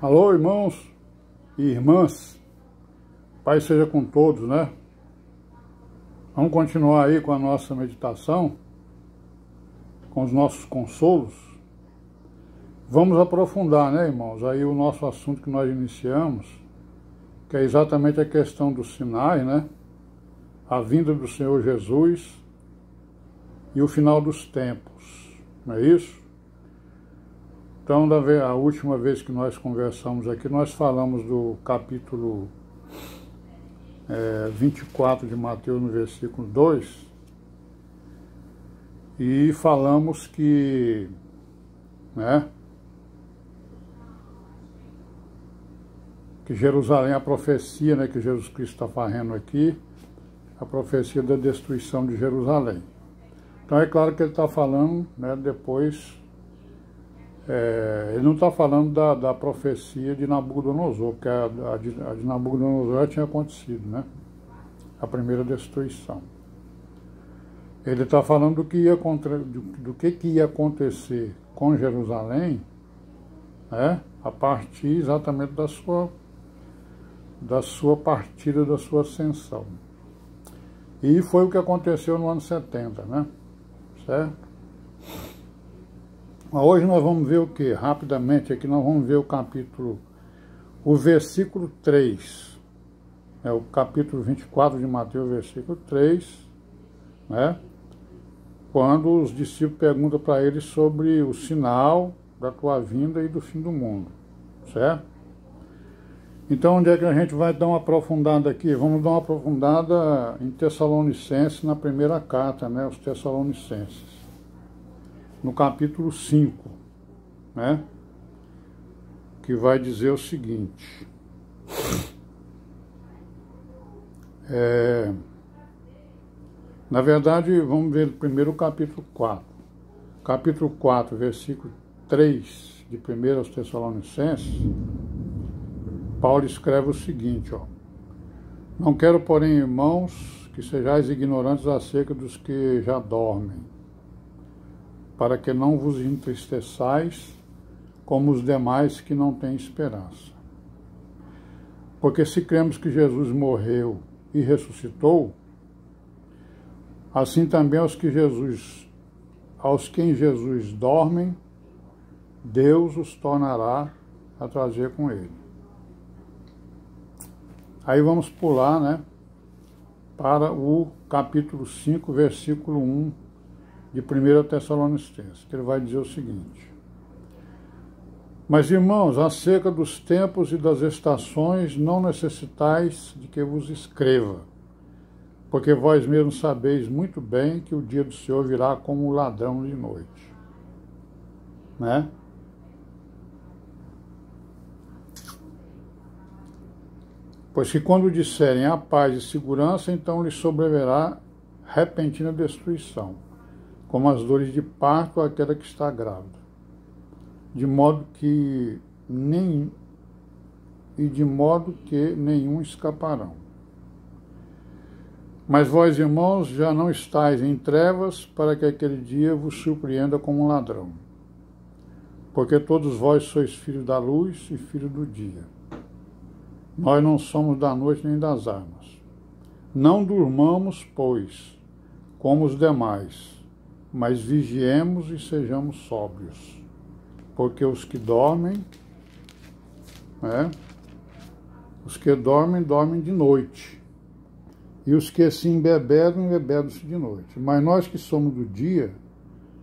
Alô, irmãos e irmãs, Pai seja com todos, né? Vamos continuar aí com a nossa meditação, com os nossos consolos. Vamos aprofundar, né, irmãos, aí o nosso assunto que nós iniciamos, que é exatamente a questão dos sinais, né? A vinda do Senhor Jesus e o final dos tempos, não é isso? Então, a última vez que nós conversamos aqui, nós falamos do capítulo 24 de Mateus, no versículo 2, e falamos que, né, que Jerusalém, a profecia, né, que Jesus Cristo está fazendo aqui, a profecia da destruição de Jerusalém. Então é claro que ele está falando, né, depois... ele não está falando da profecia de Nabucodonosor, porque a de Nabucodonosor já tinha acontecido, né? A primeira destruição. Ele está falando do que ia acontecer com Jerusalém, né? A partir exatamente da sua partida, da sua ascensão. E foi o que aconteceu no ano 70, né? Certo? Hoje nós vamos ver o que? Rapidamente aqui nós vamos ver o versículo 3. É o capítulo 24 de Mateus, versículo 3, né? Quando os discípulos perguntam para ele sobre o sinal da tua vinda e do fim do mundo, certo? Então, onde é que a gente vai dar uma aprofundada aqui? Vamos dar uma aprofundada em Tessalonicenses, na primeira carta, né? Os Tessalonicenses. No capítulo 5, né, que vai dizer o seguinte, na verdade, vamos ver primeiro o capítulo 4. Capítulo 4, versículo 3 de 1 aos Tessalonicenses, Paulo escreve o seguinte, ó: não quero, porém, irmãos, que sejais ignorantes acerca dos que já dormem, para que não vos entristeçais como os demais que não têm esperança. Porque se cremos que Jesus morreu e ressuscitou, assim também aos que em Jesus dormem, Deus os tornará a trazer com ele. Aí vamos pular, né, para o capítulo 5, versículo 1, de 1 Tessalonicenses, que ele vai dizer o seguinte: mas, irmãos, acerca dos tempos e das estações, não necessitais de que vos escreva, porque vós mesmos sabeis muito bem que o dia do Senhor virá como um ladrão de noite. Né? Pois que quando disserem a paz e segurança, então lhes sobrevirá repentina destruição, como as dores de parto àquela que está grávida, de modo que nenhum escaparão. Mas vós, irmãos, já não estáis em trevas, para que aquele dia vos surpreenda como um ladrão. Porque todos vós sois filhos da luz e filhos do dia. Nós não somos da noite nem das armas. Não durmamos, pois, como os demais, mas vigiemos e sejamos sóbrios, porque os que dormem, dormem de noite, e os que se embebedam-se de noite. Mas nós que somos do dia,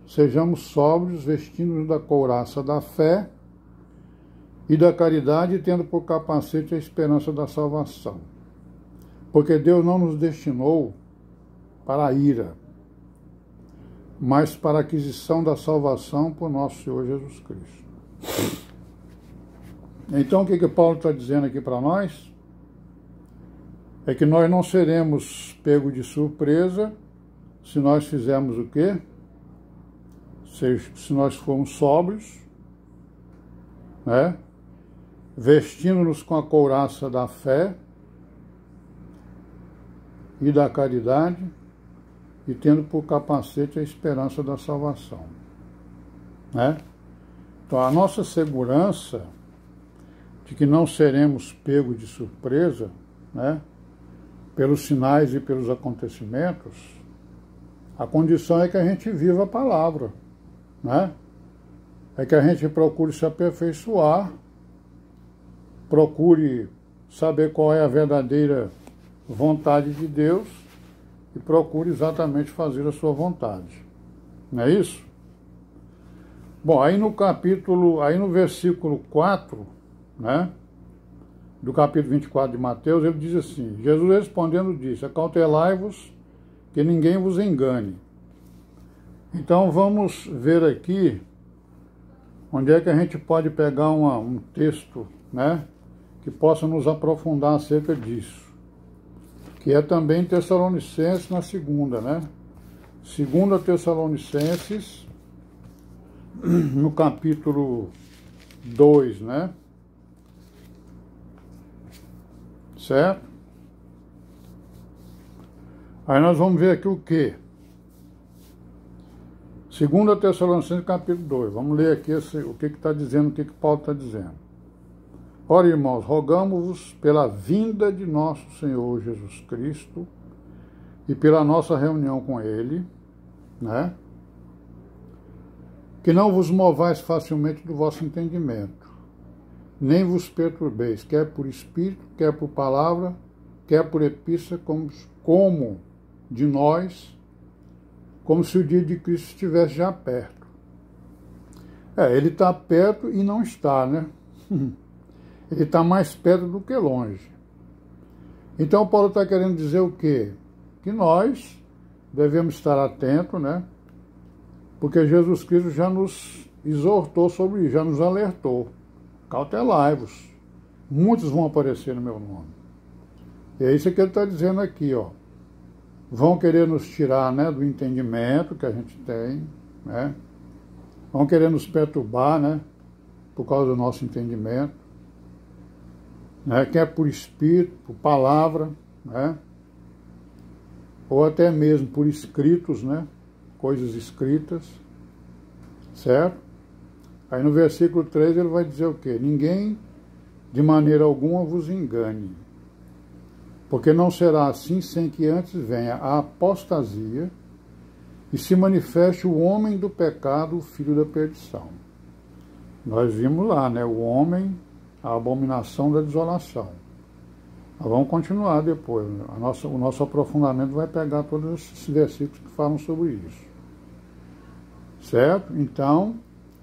sejamos sóbrios, vestindo-nos da couraça da fé e da caridade, tendo por capacete a esperança da salvação. Porque Deus não nos destinou para a ira, mas para a aquisição da salvação por nosso Senhor Jesus Cristo. Então, o que Paulo está dizendo aqui para nós? É que nós não seremos pegos de surpresa se nós fizermos o quê? Se nós formos sóbrios, né? Vestindo-nos com a couraça da fé e da caridade, e tendo por capacete a esperança da salvação. Né? Então, a nossa segurança de que não seremos pegos de surpresa, né, pelos sinais e pelos acontecimentos, a condição é que a gente viva a palavra, né? É que a gente procure se aperfeiçoar, procure saber qual é a verdadeira vontade de Deus e procure exatamente fazer a sua vontade. Não é isso? Bom, aí no versículo 4, né, do capítulo 24 de Mateus, ele diz assim: Jesus respondendo disse: acautelai-vos que ninguém vos engane. Então vamos ver aqui onde é que a gente pode pegar um texto, né, que possa nos aprofundar acerca disso, que é também Tessalonicenses na segunda, né? 2 Tessalonicenses, no capítulo 2, né? Certo? Aí nós vamos ver aqui o quê? 2 Tessalonicenses, capítulo 2. Vamos ler aqui o que está dizendo, o que Paulo está dizendo. Ora, irmãos, rogamo-vos pela vinda de nosso Senhor Jesus Cristo e pela nossa reunião com Ele, né, que não vos movais facilmente do vosso entendimento, nem vos perturbeis, quer por espírito, quer por palavra, quer por epístola, como de nós, como se o dia de Cristo estivesse já perto. Ele está perto e não está, né? Ele está mais perto do que longe. Então, Paulo está querendo dizer o quê? Que nós devemos estar atentos, né? Porque Jesus Cristo já nos exortou sobre isso, já nos alertou. Cautelai-vos. Muitos vão aparecer no meu nome. E é isso que ele está dizendo aqui, ó. Vão querer nos tirar, né, do entendimento que a gente tem, né? Vão querer nos perturbar, né, por causa do nosso entendimento, né, quer por espírito, por palavra, né, ou até mesmo por escritos, né, coisas escritas, certo? Aí no versículo 3 ele vai dizer o quê? Ninguém de maneira alguma vos engane, porque não será assim sem que antes venha a apostasia e se manifeste o homem do pecado, o filho da perdição. Nós vimos lá, né, o homem, a abominação da desolação. Nós vamos continuar depois. O nosso aprofundamento vai pegar todos esses versículos que falam sobre isso. Certo? Então,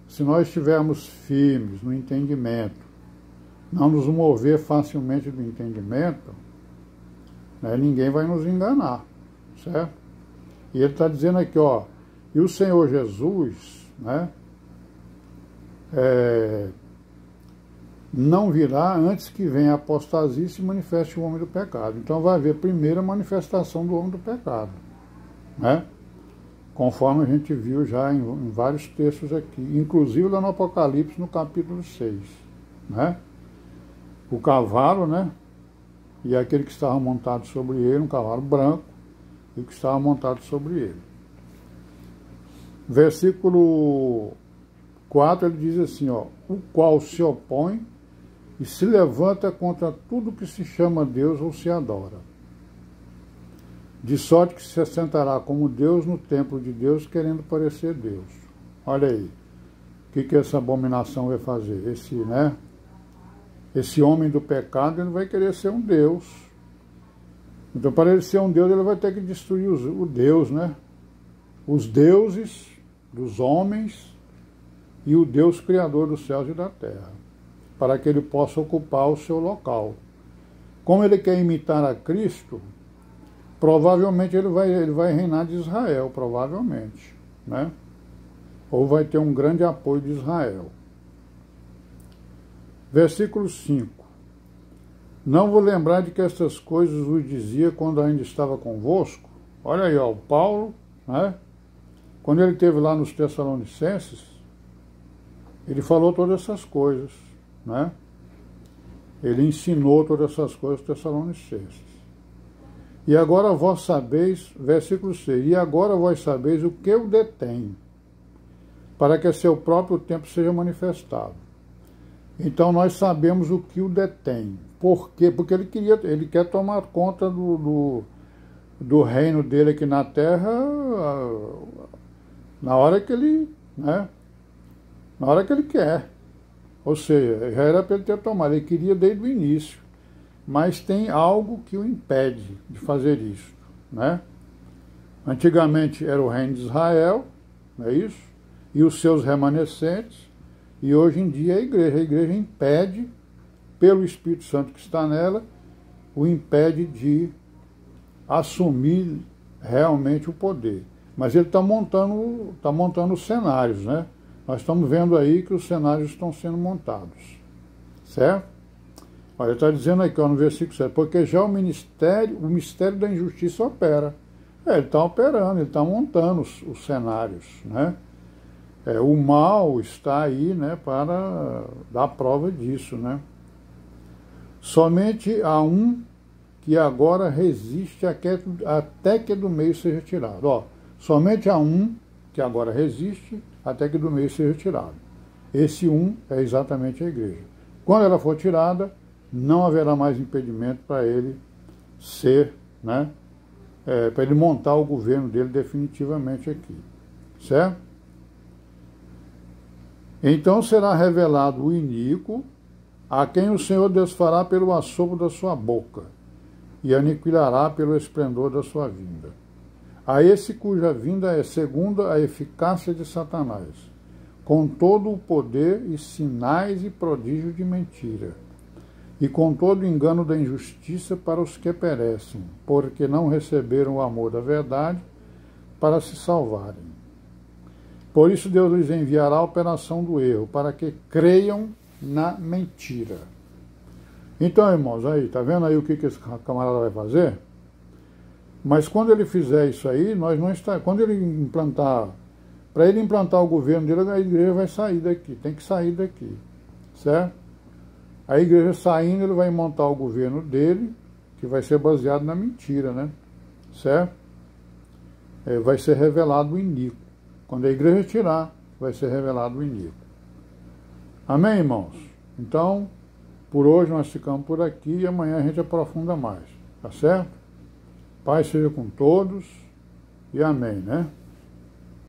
se nós estivermos firmes no entendimento, não nos mover facilmente do entendimento, né, ninguém vai nos enganar, certo? E ele está dizendo aqui, ó, e o Senhor Jesus, né, não virá antes que venha a apostasia e se manifeste o homem do pecado. Então vai haver primeiro a manifestação do homem do pecado, né? Conforme a gente viu já em vários textos aqui, inclusive lá no Apocalipse, no capítulo 6, né? O cavalo, né? E aquele que estava montado sobre ele, um cavalo branco, e o que estava montado sobre ele. Versículo 4, ele diz assim, ó, o qual se opõe e se levanta contra tudo que se chama Deus ou se adora, de sorte que se assentará como Deus no templo de Deus, querendo parecer Deus. Olha aí, o que essa abominação vai fazer? Esse homem do pecado, ele vai querer ser um Deus. Então, para ele ser um Deus, ele vai ter que destruir o Deus, né? Os deuses dos homens e o Deus criador dos céus e da terra, para que ele possa ocupar o seu local. Como ele quer imitar a Cristo, provavelmente ele vai reinar de Israel, provavelmente, né? Ou vai ter um grande apoio de Israel. Versículo 5. Não vou lembrar de que estas coisas vos dizia quando ainda estava convosco. Olha aí, ó, o Paulo, né? Quando ele esteve lá nos Tessalonicenses, ele falou todas essas coisas, né? Ele ensinou todas essas coisas aos Tessalonicenses. E agora vós sabeis, versículo 6, e agora vós sabeis o que eu detenho, para que a seu próprio tempo seja manifestado. Então nós sabemos o que o detém. Por quê? Porque ele quer tomar conta do reino dele aqui na Terra na hora que ele, né? Na hora que ele quer. Ou seja, já era para ele ter tomado, ele queria desde o início. Mas tem algo que o impede de fazer isso, né? Antigamente era o reino de Israel, não é isso? E os seus remanescentes, e hoje em dia a igreja impede, pelo Espírito Santo que está nela, o impede de assumir realmente o poder. Mas ele está montando os cenários, né? Nós estamos vendo aí que os cenários estão sendo montados, certo? Olha, está dizendo aqui, ó, no versículo 7, porque já o mistério da injustiça opera. Ele está operando, ele está montando os cenários, né? O mal está aí, né, para dar prova disso, né? Somente há um que agora resiste até que do meio seja tirado. Ó, somente há um que agora resiste até que do meio seja tirado. Esse um é exatamente a igreja. Quando ela for tirada, não haverá mais impedimento para ele ser, né, para ele montar o governo dele definitivamente aqui, certo? Então será revelado o iníquo, a quem o Senhor desfará pelo assopro da sua boca, e aniquilará pelo esplendor da sua vinda. A esse cuja vinda é segundo a eficácia de Satanás, com todo o poder e sinais e prodígio de mentira, e com todo o engano da injustiça para os que perecem, porque não receberam o amor da verdade para se salvarem. Por isso Deus lhes enviará a operação do erro, para que creiam na mentira. Então, irmãos, aí, tá vendo aí o que esse camarada vai fazer? Mas quando ele fizer isso aí, quando ele implantar, para ele implantar o governo dele, a igreja vai sair daqui, tem que sair daqui, certo? A igreja saindo, ele vai montar o governo dele, que vai ser baseado na mentira, né? Certo? Vai ser revelado o iníquo. Quando a igreja tirar, vai ser revelado o iníquo. Amém, irmãos? Então, por hoje nós ficamos por aqui e amanhã a gente aprofunda mais. Tá certo? Paz seja com todos e amém, né?